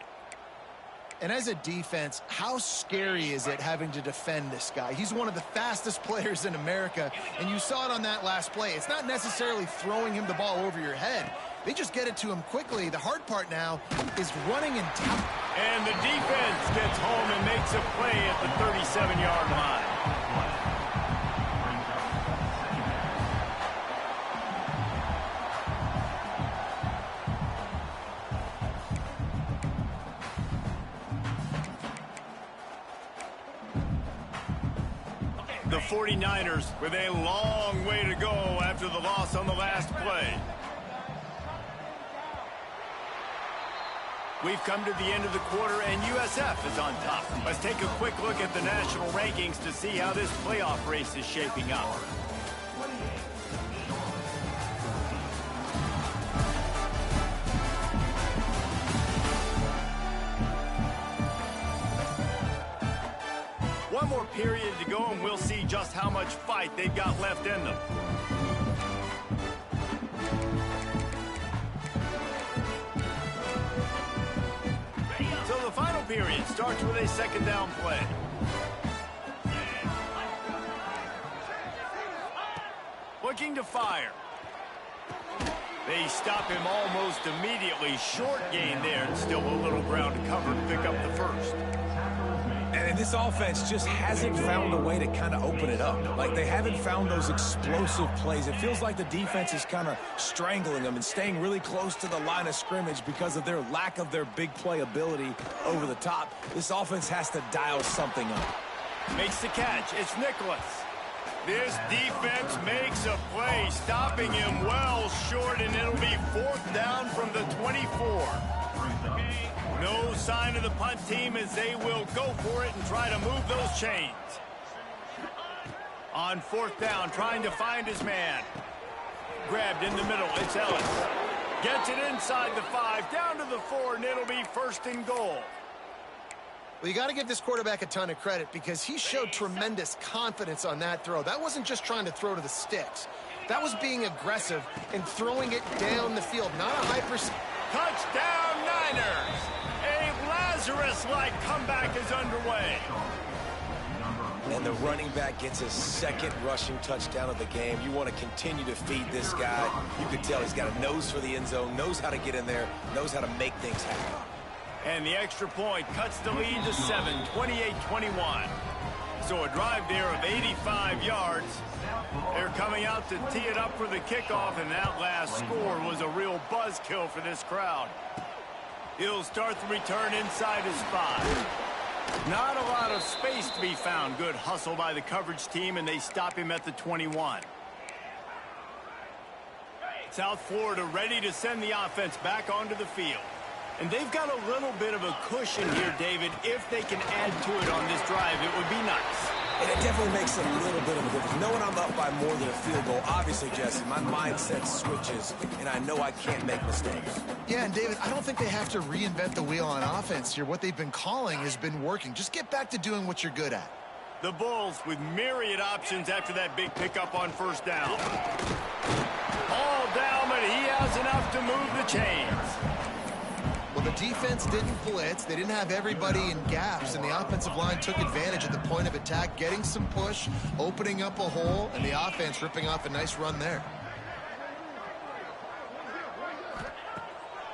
And as a defense, how scary is it having to defend this guy? He's one of the fastest players in America, and you saw it on that last play. It's not necessarily throwing him the ball over your head. They just get it to him quickly. The hard part now is running and tackling. And the defense gets home and makes a play at the 37-yard line. The 49ers with a long way to go after the loss on the last play. We've come to the end of the quarter, and USF is on top. Let's take a quick look at the national rankings to see how this playoff race is shaping up. One more period to go, and we'll see just how much fight they've got left in them. So the final period starts with a second down play. Looking to fire. They stop him almost immediately. Short gain there, and still a little ground to cover to pick up the first. And this offense just hasn't found a way to kind of open it up. Like, they haven't found those explosive plays. It feels like the defense is kind of strangling them and staying really close to the line of scrimmage because of their lack of their big play ability over the top. This offense has to dial something up. Makes the catch. It's Nicholas. This defense makes a play, stopping him well short, and it'll be 4th down from the 24. No sign of the punt team as they will go for it and try to move those chains. On 4th down, trying to find his man. Grabbed in the middle, it's Ellis. Gets it inside the 5, down to the 4, and it'll be 1st and goal. Well, you got to give this quarterback a ton of credit because he showed tremendous confidence on that throw. That wasn't just trying to throw to the sticks. That was being aggressive and throwing it down the field. Not a high percent. Touchdown, Niners! A Lazarus-like comeback is underway. And the running back gets his 2nd rushing touchdown of the game. You want to continue to feed this guy. You can tell he's got a nose for the end zone, knows how to get in there, knows how to make things happen. And the extra point cuts the lead to 7, 28-21. So a drive there of 85 yards. They're coming out to tee it up for the kickoff, and that last score was a real buzzkill for this crowd. He'll start the return inside his 5. Not a lot of space to be found. Good hustle by the coverage team, and they stop him at the 21. South Florida ready to send the offense back onto the field. And they've got a little bit of a cushion here, David. If they can add to it on this drive, it would be nice. And it definitely makes a little bit of a difference. Knowing I'm up by more than a field goal, obviously, Jesse, my mindset switches, and I know I can't make mistakes. Yeah, and David, I don't think they have to reinvent the wheel on offense here. What they've been calling has been working. Just get back to doing what you're good at. The Bulls with myriad options after that big pickup on 1st down. All down, but he has enough to move the chains. Well, the defense didn't blitz. They didn't have everybody in gaps, and the offensive line took advantage at the point of attack, getting some push, opening up a hole, and the offense ripping off a nice run there.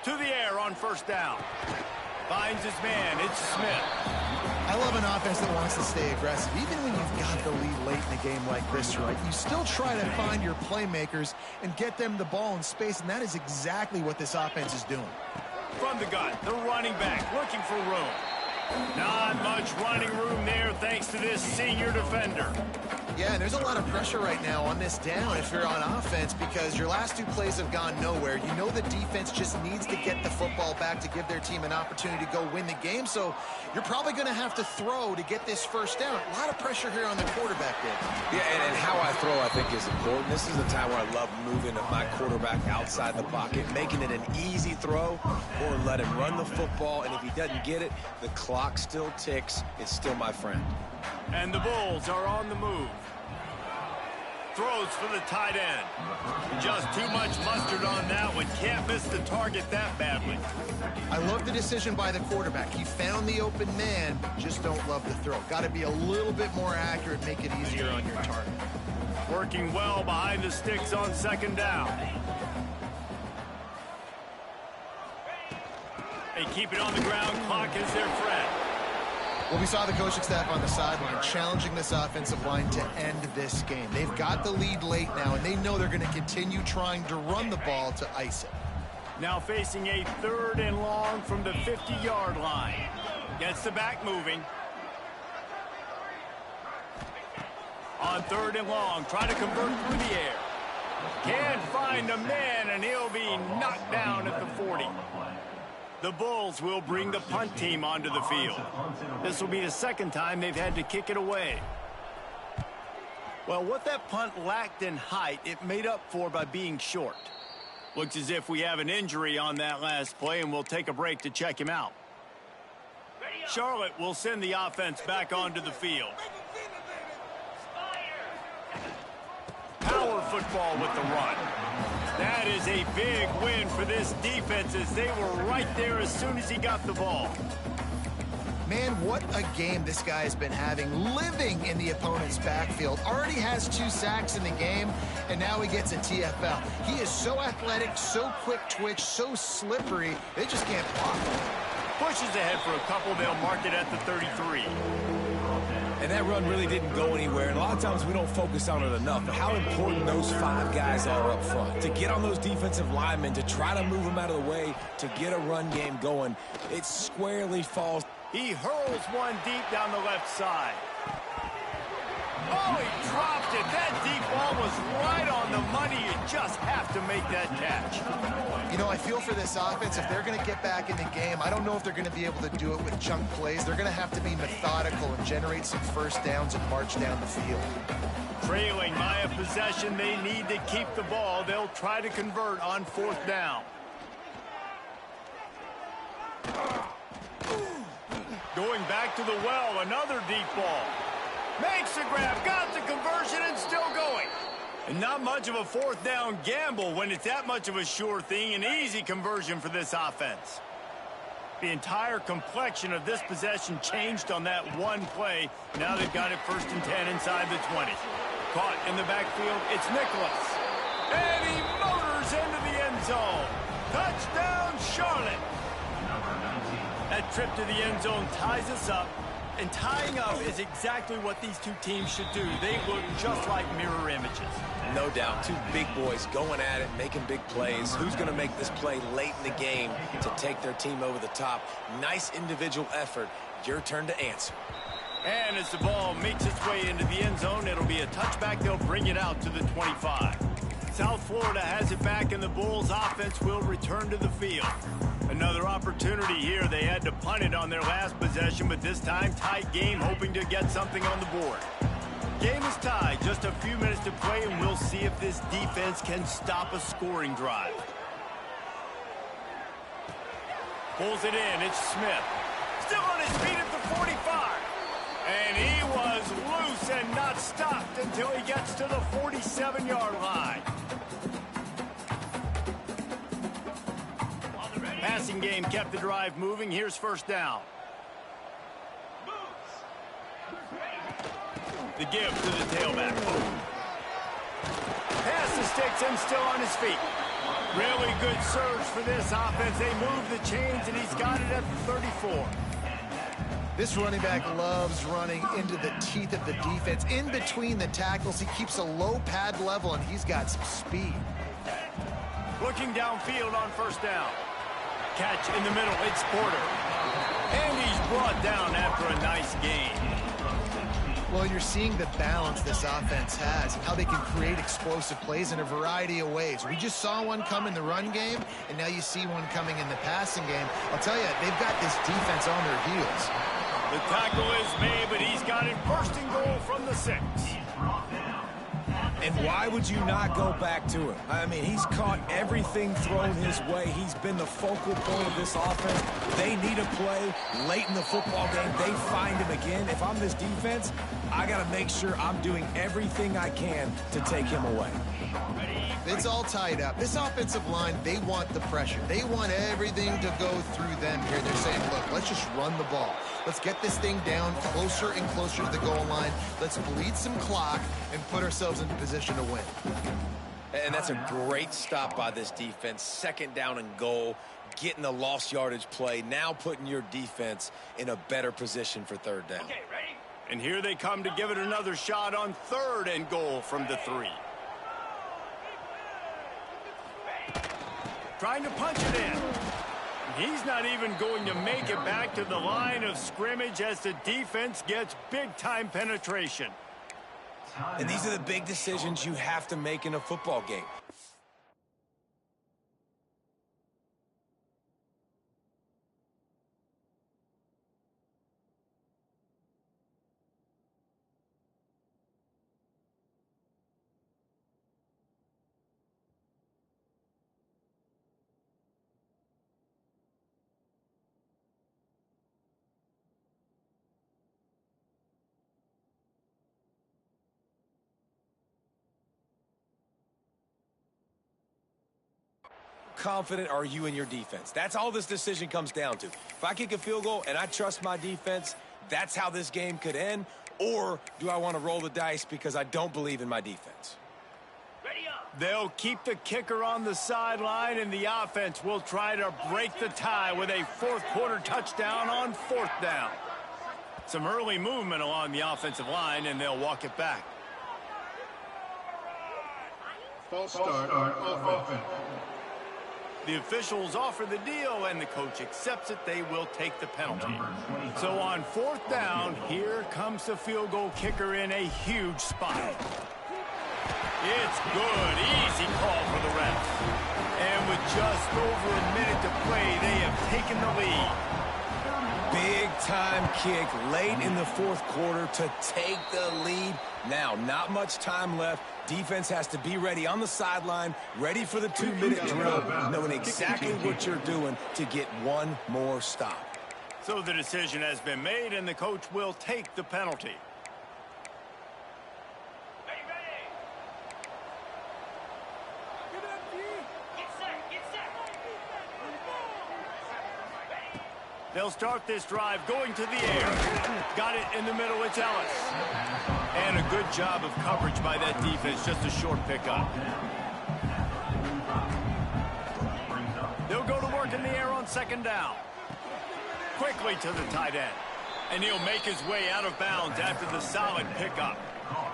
To the air on 1st down. Finds his man. It's Smith. I love an offense that wants to stay aggressive. Even when you've got the lead late in a game like this, right, you still try to find your playmakers and get them the ball in space, and that is exactly what this offense is doing. From the gun, the running back looking for room. Not much running room there thanks to this senior defender. Yeah, and there's a lot of pressure right now on this down if you're on offense because your last 2 plays have gone nowhere. You know the defense just needs to get the football back to give their team an opportunity to go win the game, so you're probably going to have to throw to get this 1st down. A lot of pressure here on the quarterback there. Yeah, and how I throw, I think, is important. This is the time where I love moving my quarterback outside the pocket, making it an easy throw, or let him run the football, and if he doesn't get it, the clock still ticks. It's still my friend. And the Bulls are on the move. Throws for the tight end. Just too much mustard on that one. Can't miss the target that badly. I love the decision by the quarterback. He found the open man, just don't love the throw. Got to be a little bit more accurate, make it easier on your target. Working well behind the sticks on 2nd down. They keep it on the ground. Clock is their friend. Well, we saw the coaching staff on the sideline challenging this offensive line to end this game. They've got the lead late now, and they know they're going to continue trying to run the ball to ice it. Now facing a 3rd and long from the 50-yard line. Gets the back moving. On 3rd and long, try to convert through the air. Can't find a man, and he'll be knocked down at the 40. The Bulls will bring the punt team onto the field. This will be the second time they've had to kick it away. Well, what that punt lacked in height, it made up for by being short. Looks as if we have an injury on that last play, and we'll take a break to check him out. Charlotte will send the offense back onto the field. Power football with the run. That is a big win for this defense as they were right there as soon as he got the ball. Man, what a game this guy has been having, living in the opponent's backfield. Already has 2 sacks in the game, and now he gets a TFL. He is so athletic, so quick twitch, so slippery, they just can't block him. Pushes ahead for a couple, they'll mark it at the 33. And that run really didn't go anywhere. And a lot of times we don't focus on it enough. But how important those 5 guys are up front. To get on those defensive linemen, to try to move them out of the way, to get a run game going, it squarely falls. He hurls one deep down the left side. Oh, he dropped it. That deep ball was right on the money. You just have to make that catch. You know, I feel for this offense, if they're going to get back in the game, I don't know if they're going to be able to do it with chunk plays. They're going to have to be methodical and generate some first downs and march down the field. Trailing by a possession, they need to keep the ball. They'll try to convert on 4th down. Going back to the well, another deep ball. Makes the grab, got the conversion, and still going. And not much of a 4th down gamble when it's that much of a sure thing, an easy conversion for this offense. The entire complexion of this possession changed on that one play. Now they've got it 1st and 10 inside the 20. Caught in the backfield, it's Nicholas. And he motors into the end zone. Touchdown, Charlotte. That trip to the end zone ties us up. And tying up is exactly what these 2 teams should do. They look just like mirror images. No doubt. 2 big boys going at it, making big plays. Who's going to make this play late in the game to take their team over the top? Nice individual effort. Your turn to answer. And as the ball makes its way into the end zone, it'll be a touchback. They'll bring it out to the 25. South Florida has it back, and the Bulls offense will return to the field. Another opportunity here. They had to punt it on their last possession, but this time tight game, hoping to get something on the board. Game is tied. Just a few minutes to play, and we'll see if this defense can stop a scoring drive. Pulls it in. It's Smith. Still on his feet at the 45. And he was loose and not stopped until he gets to the 47-yard line. Passing game kept the drive moving. Here's 1st down. The give to the tailback. Pass the sticks and still on his feet. Really good surge for this offense. They move the chains, and he's got it at the 34. This running back loves running into the teeth of the defense. In between the tackles, he keeps a low pad level, and he's got some speed. Looking downfield on 1st down. Catch in the middle, it's Porter. And he's brought down after a nice gain. Well, you're seeing the balance this offense has, how they can create explosive plays in a variety of ways. We just saw one come in the run game, and now you see one coming in the passing game. I'll tell you, they've got this defense on their heels. The tackle is made, but he's got it 1st and goal from the 6. And why would you not go back to him? I mean, he's caught everything thrown his way. He's been the focal point of this offense. They need a play late in the football game. They find him again. If I'm this defense, I got to make sure I'm doing everything I can to take him away. It's all tied up. This offensive line, they want the pressure. They want everything to go through them here. They're saying, look, let's just run the ball. Let's get this thing down closer and closer to the goal line. Let's bleed some clock and put ourselves into position to win. And that's a great stop by this defense. 2nd down and goal, getting the lost yardage play, now putting your defense in a better position for 3rd down. Okay, ready? And here they come to give it another shot on 3rd and goal from the 3. Trying to punch it in. He's not even going to make it back to the line of scrimmage as the defense gets big-time penetration. And these are the big decisions you have to make in a football game. Confident are you in your defense? That's all this decision comes down to. If I kick a field goal and I trust my defense, that's how this game could end. Or do I want to roll the dice because I don't believe in my defense? They'll keep the kicker on the sideline, and the offense will try to break the tie with a fourth-quarter touchdown on 4th down. Some early movement along the offensive line, and they'll walk it back. False start on offense. The officials offer the deal, and the coach accepts it. They will take the penalty. So on 4th down, here comes the field goal kicker in a huge spot. It's good. Easy call for the refs. And with just over a minute to play, they have taken the lead. Big-time kick late in the 4th quarter to take the lead. Now, not much time left. Defense has to be ready on the sideline, ready for the 2-minute drill, knowing exactly what you're doing to get one more stop. So the decision has been made, and the coach will take the penalty. They'll start this drive going to the air. Got it in the middle. It's Ellis. And a good job of coverage by that defense. Just a short pickup. They'll go to work in the air on 2nd down. Quickly to the tight end. And he'll make his way out of bounds after the solid pickup.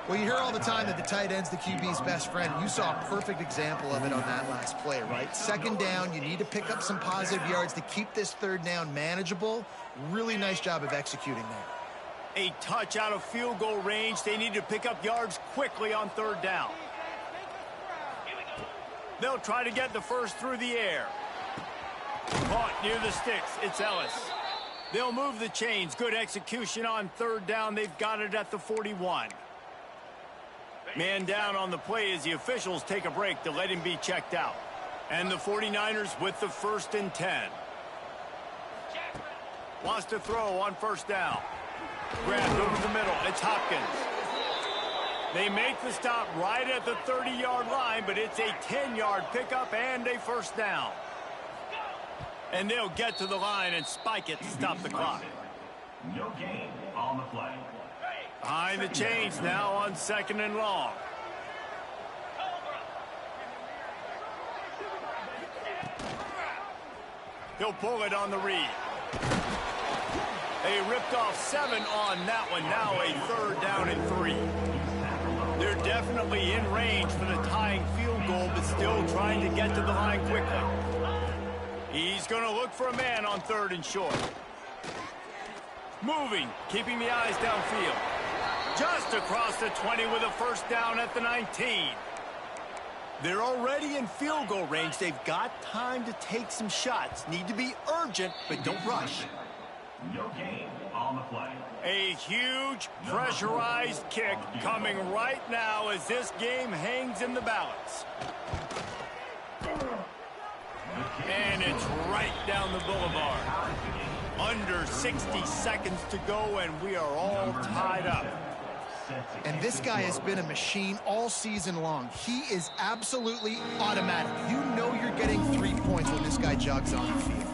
Well, you hear all the time that the tight end's the QB's best friend. You saw a perfect example of it on that last play, right? 2nd down, you need to pick up some positive yards to keep this 3rd down manageable. Really nice job of executing there. A touch out of field goal range. They need to pick up yards quickly on 3rd down. They'll try to get the first through the air. Caught near the sticks. It's Ellis. They'll move the chains. Good execution on 3rd down. They've got it at the 41. Man down on the play as the officials take a break to let him be checked out. And the 49ers with the 1st and 10. Wants to throw on 1st down. Grabbed over the middle. It's Hopkins. They make the stop right at the 30-yard line, but it's a 10-yard pickup and a 1st down. And they'll get to the line and spike it to stop the clock. No gain on the play. Behind the chains now on 2nd and long. He'll pull it on the read. They ripped off 7 on that one. Now a 3rd down and 3. They're definitely in range for the tying field goal, but still trying to get to the line quickly. He's going to look for a man on 3rd and short. Moving, keeping the eyes downfield. Just across the 20 with a 1st down at the 19. They're already in field goal range. They've got time to take some shots. Need to be urgent, but don't rush. No gain on the play. A huge pressurized kick coming right now as this game hangs in the balance. And it's right down the boulevard. Under 60 seconds to go, and we are all tied up. And this guy has been a machine all season long. He is absolutely automatic. You know you're getting 3 points when this guy jogs on the field.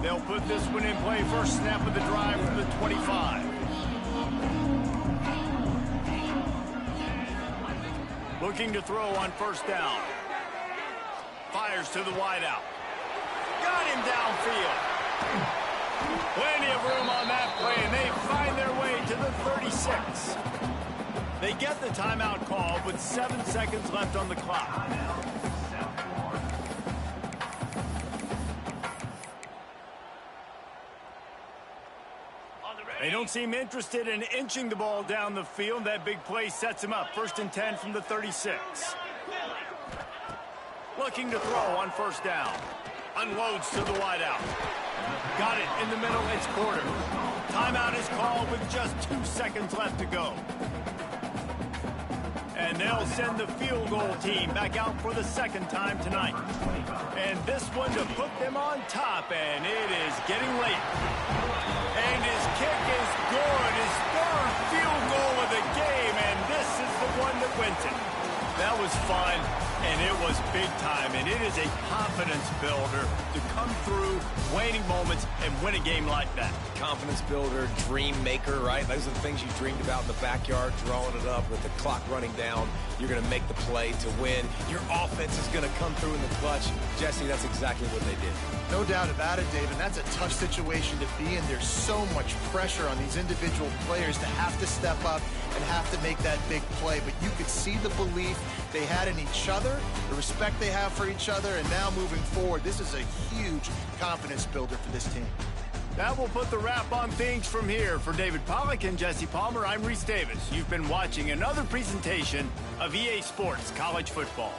They'll put this one in play. First snap of the drive from the 25. Looking to throw on 1st down. Fires to the wideout. Got him downfield. Plenty of room on that play, and they find their way to the 36. They get the timeout call with 7 seconds left on the clock. don't seem interested in inching the ball down the field. That big play sets him up. 1st and 10 from the 36. Looking to throw on 1st down. Unloads to the wideout. Got it in the middle. It's quarter. Timeout is called with just 2 seconds left to go. And they'll send the field goal team back out for the 2nd time tonight. And this one to put them on top, and it is getting late. And his kick is good. His 3rd field goal of the game, and this is the one that wins it. That was fun, and it was big time, and it is a confidence builder to come through waning moments and win a game like that. Confidence builder, dream maker, right? Those are the things you dreamed about in the backyard, drawing it up with the clock running down. You're going to make the play to win. Your offense is going to come through in the clutch. Jesse, that's exactly what they did. No doubt about it, David. That's a tough situation to be in. There's so much pressure on these individual players to have to step up and have to make that big play. But you could see the belief they had in each other, the respect they have for each other, and now moving forward, this is a huge confidence builder for this team. That will put the wrap on things from here. For David Pollack and Jesse Palmer, I'm Reese Davis. You've been watching another presentation of EA Sports College Football.